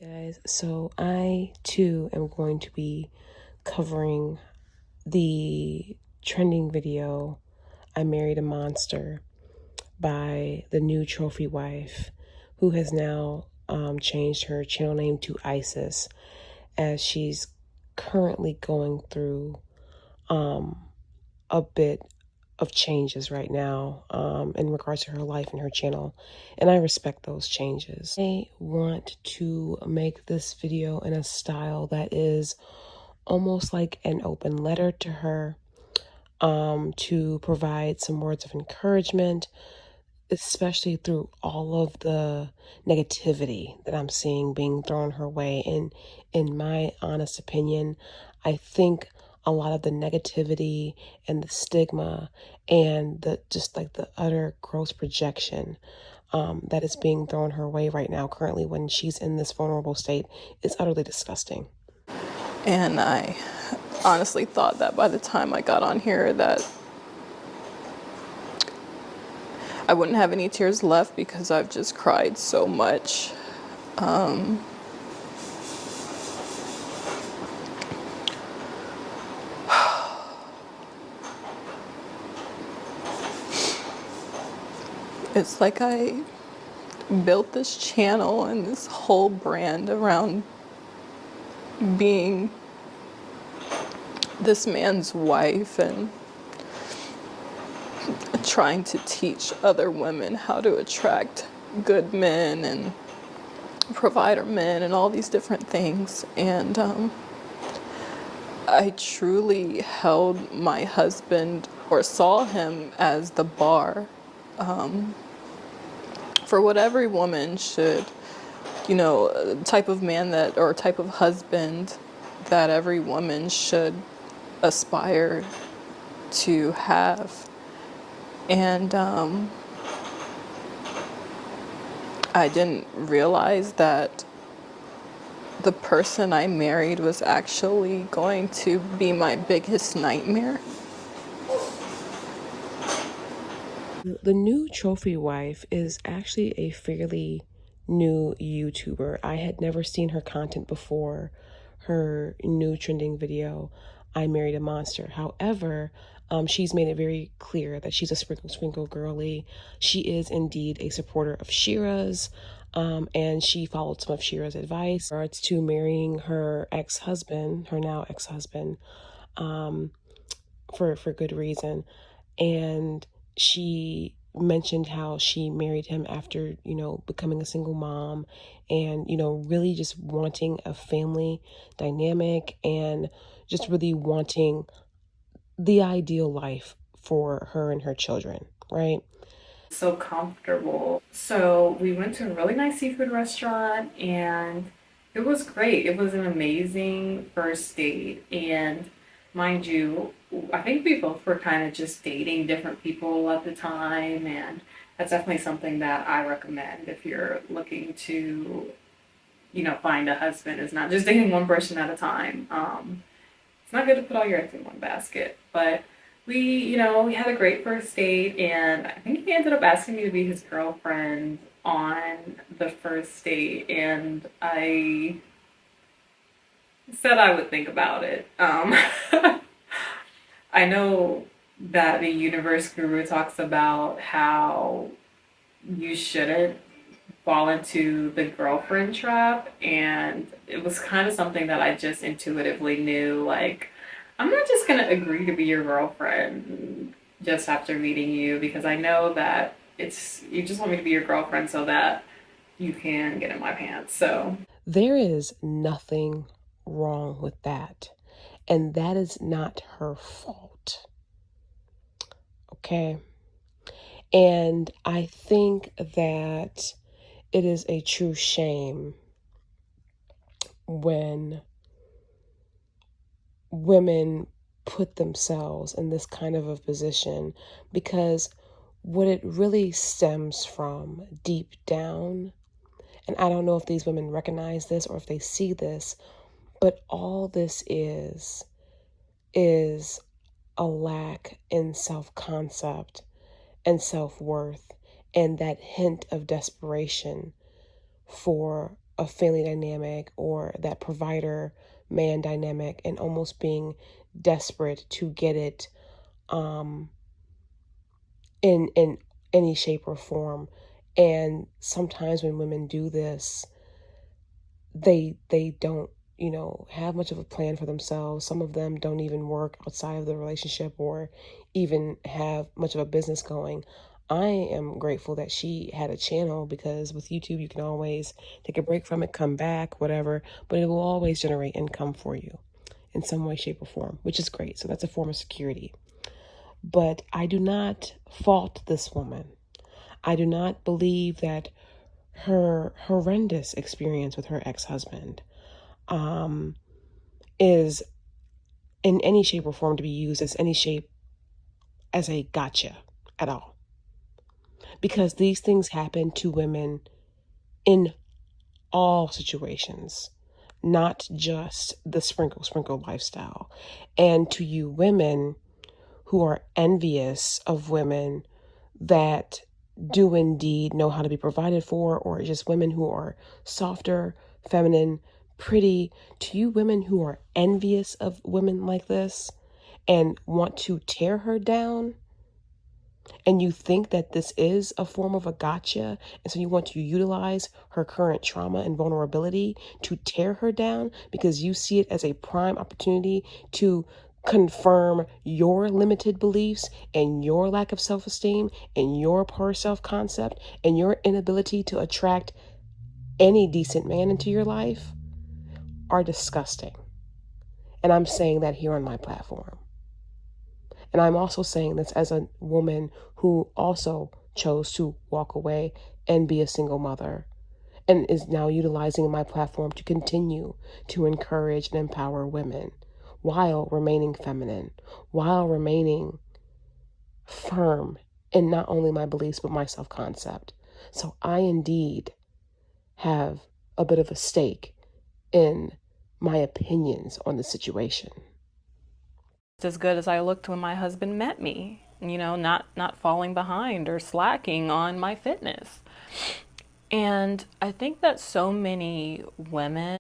Guys, so I too am going to be covering the trending video I Married a Monster by the new trophy wife, who has now changed her channel name to Isis, as she's currently going through a bit of changes right now in regards to her life and her channel, and I respect those changes. I want to make this video in a style that is almost like an open letter to her, to provide some words of encouragement, especially through all of the negativity that I'm seeing being thrown her way. And in my honest opinion, I think a lot of the negativity and the stigma and the just like the utter gross projection that is being thrown her way right now, currently when she's in this vulnerable state, is utterly disgusting. And I honestly thought that by the time I got on here that I wouldn't have any tears left because I've just cried so much. It's like I built this channel and this whole brand around being this man's wife and trying to teach other women how to attract good men and provider men and all these different things. And I truly held my husband, or saw him, as the bar for what every woman should, type of man that, or type of husband that every woman should aspire to have. And I didn't realize that the person I married was actually going to be my biggest nightmare. The new trophy wife is actually a fairly new YouTuber. I had never seen her content before her new trending video, I Married a Monster. However, she's made it very clear that she's a sprinkle girly. She is indeed a supporter of Shira's, and she followed some of Shira's advice in regards to marrying her ex-husband, her now ex-husband, for good reason. And she mentioned how she married him after, becoming a single mom and, really just wanting a family dynamic and just really wanting the ideal life for her and her children, right? So comfortable. So we went to a really nice seafood restaurant and it was great. It was an amazing first date. And mind you, I think we both were kind of just dating different people at the time. And that's definitely something that I recommend if you're looking to, find a husband, is not just dating one person at a time. It's not good to put all your eggs in one basket, but we had a great first date, and I think he ended up asking me to be his girlfriend on the first date, and I said I would think about it. I know that the universe guru talks about how you shouldn't fall into the girlfriend trap, and it was kind of something that I just intuitively knew, like, I'm not just gonna agree to be your girlfriend just after meeting you, because I know that you just want me to be your girlfriend so that you can get in my pants. So there is nothing wrong with that, and that is not her fault, okay? And I think that it is a true shame when women put themselves in this kind of a position, because what it really stems from deep down, and I don't know if these women recognize this or if they see this, but all this is a lack in self-concept and self-worth, and that hint of desperation for a family dynamic or that provider man dynamic and almost being desperate to get it in any shape or form. And sometimes when women do this, they don't, have much of a plan for themselves. Some of them don't even work outside of the relationship or even have much of a business going. I am grateful that she had a channel, because with YouTube you can always take a break from it, come back, whatever, but it will always generate income for you in some way, shape, or form, which is great. So that's a form of security. But I do not fault this woman. I do not believe that her horrendous experience with her ex-husband is in any shape or form to be used as a gotcha at all. Because these things happen to women in all situations, not just the sprinkle lifestyle. And to you women who are envious of women that do indeed know how to be provided for, or just women who are softer, feminine, pretty, to you women who are envious of women like this and want to tear her down, and you think that this is a form of a gotcha, and so you want to utilize her current trauma and vulnerability to tear her down because you see it as a prime opportunity to confirm your limited beliefs and your lack of self-esteem and your poor self-concept and your inability to attract any decent man into your life, are disgusting. And I'm saying that here on my platform. And I'm also saying this as a woman who also chose to walk away and be a single mother, and is now utilizing my platform to continue to encourage and empower women while remaining feminine, while remaining firm in not only my beliefs, but my self-concept. So I indeed have a bit of a stake in my opinions on the situation. As good as I looked when my husband met me, not falling behind or slacking on my fitness. And I think that so many women,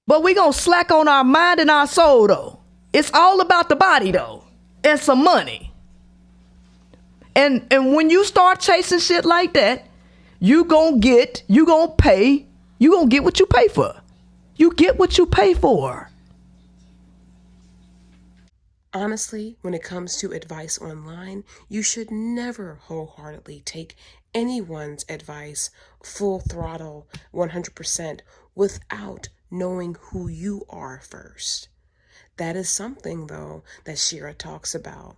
but we gonna slack on our mind and our soul though. It's all about the body though, and some money. And when you start chasing shit like that, you gonna get what you pay for. You get what you pay for. Honestly, when it comes to advice online, you should never wholeheartedly take anyone's advice full throttle 100% without knowing who you are first. That is something, though, that Shira talks about.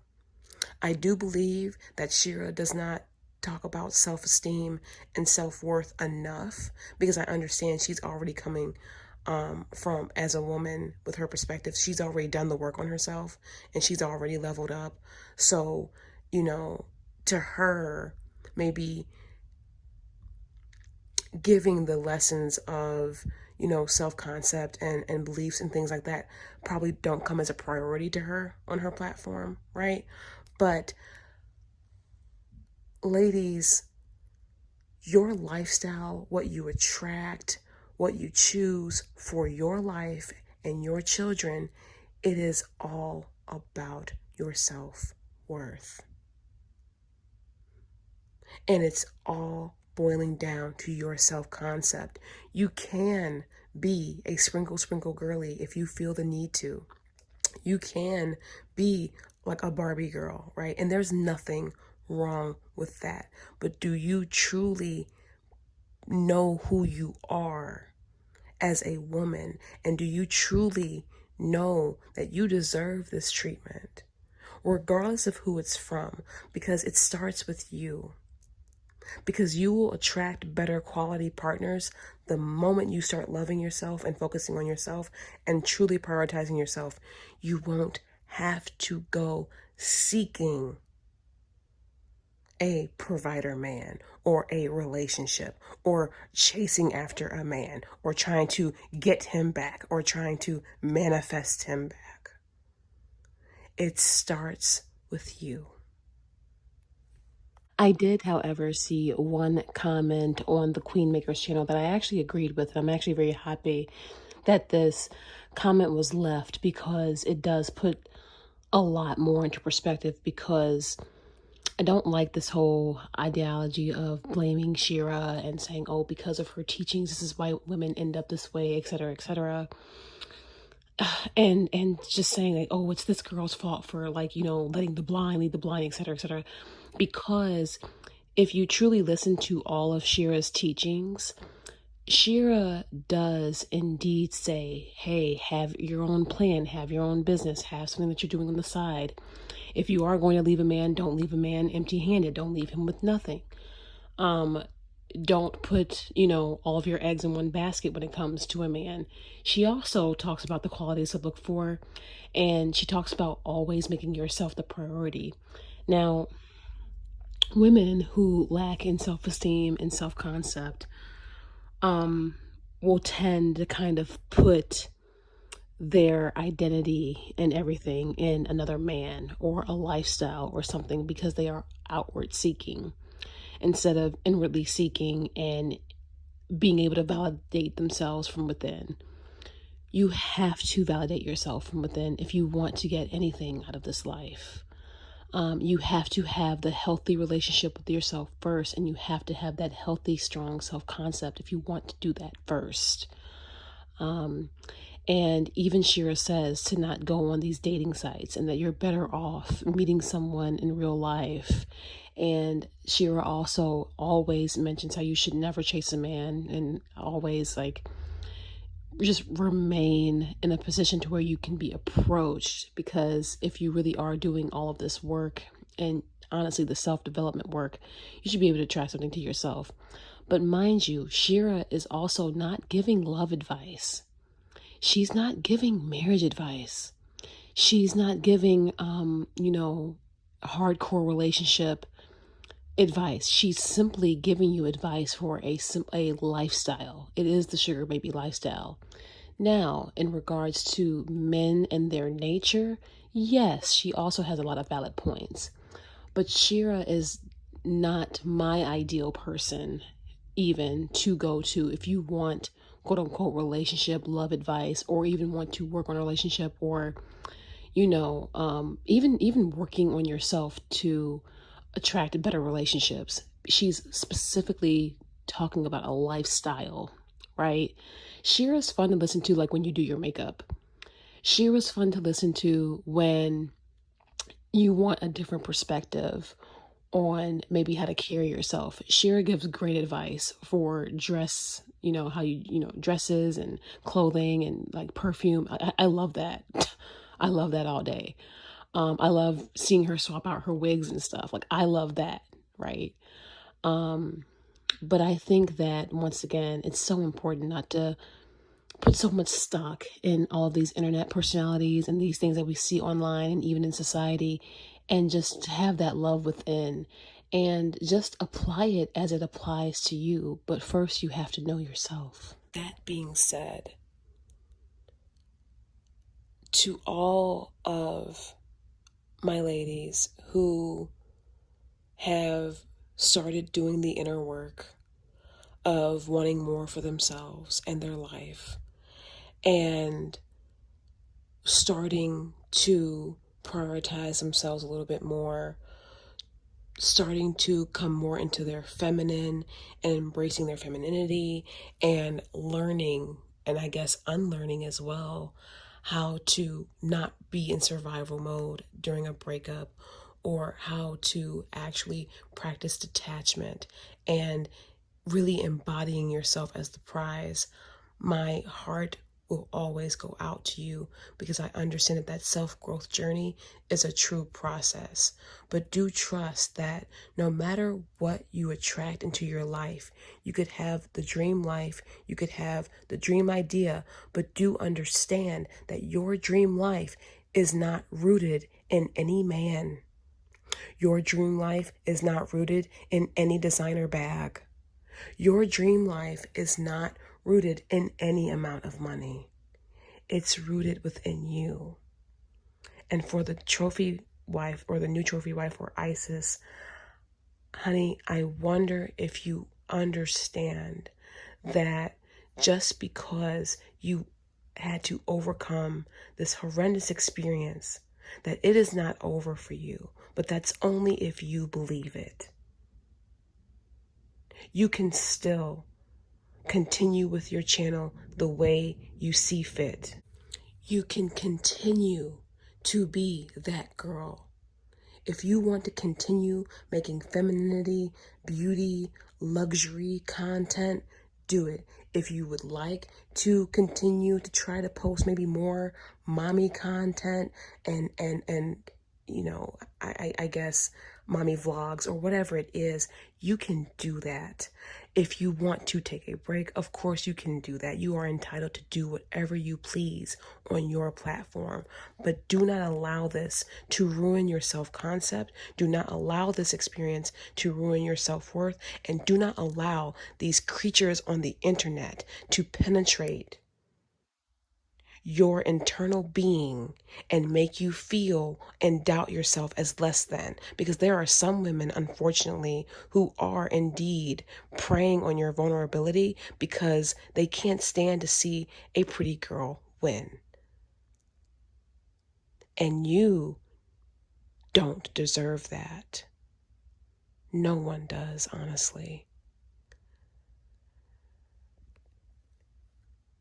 I do believe that Shira does not talk about self-esteem and self-worth enough, because I understand she's already coming from, as a woman, with her perspective, she's already done the work on herself and she's already leveled up. So, to her, maybe giving the lessons of, self-concept and beliefs and things like that probably don't come as a priority to her on her platform, right? But ladies, your lifestyle, what you attract, what you choose for your life and your children, it is all about your self-worth. And it's all boiling down to your self-concept. You can be a sprinkle girly if you feel the need to. You can be like a Barbie girl, right? And there's nothing wrong with that. But do you truly know who you are as a woman? And do you truly know that you deserve this treatment, regardless of who it's from? Because it starts with you. Because you will attract better quality partners the moment you start loving yourself and focusing on yourself and truly prioritizing yourself. You won't have to go seeking a provider man or a relationship or chasing after a man or trying to get him back or trying to manifest him back. It starts with you. I did, however, see one comment on the Queenmaker's channel that I actually agreed with. I'm actually very happy that this comment was left, because it does put a lot more into perspective, because I don't like this whole ideology of blaming Shira and saying, oh, because of her teachings, this is why women end up this way, etc., etc. And just saying like, oh, it's this girl's fault for, like, you know, letting the blind lead the blind, etc., etc. Because if you truly listen to all of Shira's teachings, Shira does indeed say, hey, have your own plan, have your own business, have something that you're doing on the side. If you are going to leave a man, don't leave a man empty-handed. Don't leave him with nothing. Don't put, you know, all of your eggs in one basket when it comes to a man. She also talks about the qualities to look for, and she talks about always making yourself the priority. Now, women who lack in self-esteem and self-concept will tend to kind of put their identity and everything in another man or a lifestyle or something, because they are outward seeking instead of inwardly seeking and being able to validate themselves from within. You have to validate yourself from within if you want to get anything out of this life. You have to have the healthy relationship with yourself first, and you have to have that healthy, strong self-concept if you want to do that first. And even Shira says to not go on these dating sites, and that you're better off meeting someone in real life. And Shira also always mentions how you should never chase a man, and always like just remain in a position to where you can be approached, because if you really are doing all of this work, and honestly the self-development work, you should be able to attract something to yourself. But mind you, Shira is also not giving love advice. She's not giving marriage advice. She's not giving you know, hardcore relationship advice. She's simply giving you advice for a lifestyle. It is the sugar baby lifestyle. Now, in regards to men and their nature, yes, she also has a lot of valid points. But Shira is not my ideal person even to go to if you want quote unquote relationship love advice, or even want to work on a relationship, or, you know, even working on yourself to attract better relationships. She's specifically talking about a lifestyle, right? Shira's fun to listen to, like when you do your makeup. Shira's fun to listen to when you want a different perspective on maybe how to carry yourself. Shira gives great advice for dress, you know, how you know, dresses and clothing and like perfume. I love that. I love that all day. I love seeing her swap out her wigs and stuff. Like, I love that, right? But I think that, once again, it's so important not to put so much stock in all of these internet personalities and these things that we see online and even in society, and just to have that love within and just apply it as it applies to you. But first, you have to know yourself. That being said, to all of my ladies who have started doing the inner work of wanting more for themselves and their life, and starting to prioritize themselves a little bit more, starting to come more into their feminine and embracing their femininity, and learning, and I guess unlearning as well, how to not be in survival mode during a breakup, or how to actually practice detachment and really embodying yourself as the prize. My heart will always go out to you, because I understand that self-growth journey is a true process. But do trust that no matter what you attract into your life, you could have the dream life, you could have the dream idea, but do understand that your dream life is not rooted in any man. Your dream life is not rooted in any designer bag. Your dream life is not rooted in any amount of money. It's rooted within you. And for the trophy wife, or the new trophy wife, or Isis, Honey, I wonder if you understand that just because you had to overcome this horrendous experience, that it is not over for you, but that's only if you believe it. You can still continue with your channel the way you see fit. You can continue to be that girl. If you want to continue making femininity, beauty, luxury content, do it. If you would like to continue to try to post maybe more mommy content and you know, I guess mommy vlogs or whatever it is, you can do that. If you want to take a break, of course you can do that. You are entitled to do whatever you please on your platform, but do not allow this to ruin your self-concept. Do not allow this experience to ruin your self-worth, and do not allow these creatures on the internet to penetrate your internal being and make you feel and doubt yourself as less than. Because there are some women, unfortunately, who are indeed preying on your vulnerability because they can't stand to see a pretty girl win. And you don't deserve that. No one does, honestly.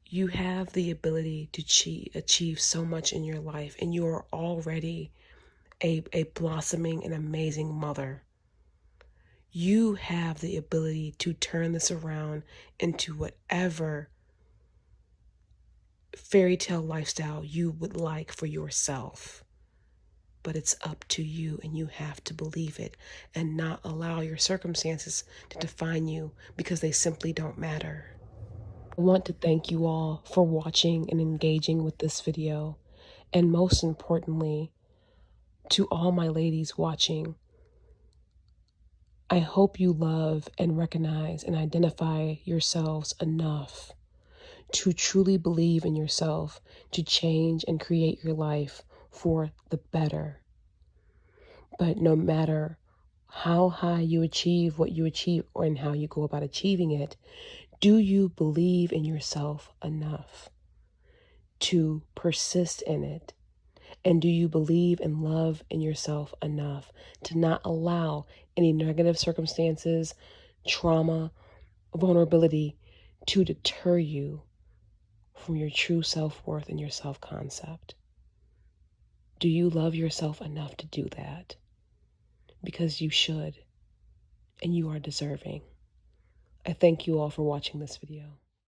You have the ability to achieve so much in your life, and you are already a blossoming and amazing mother. You have the ability to turn this around into whatever fairy tale lifestyle you would like for yourself. But it's up to you, and you have to believe it and not allow your circumstances to define you, because they simply don't matter. I want to thank you all for watching and engaging with this video. And most importantly, to all my ladies watching, I hope you love and recognize and identify yourselves enough to truly believe in yourself, to change and create your life for the better. But no matter how high you achieve what you achieve or in how you go about achieving it, do you believe in yourself enough to persist in it? And do you believe and love in yourself enough to not allow any negative circumstances, trauma, vulnerability to deter you from your true self-worth and your self-concept? Do you love yourself enough to do that? Because you should, and you are deserving. I thank you all for watching this video.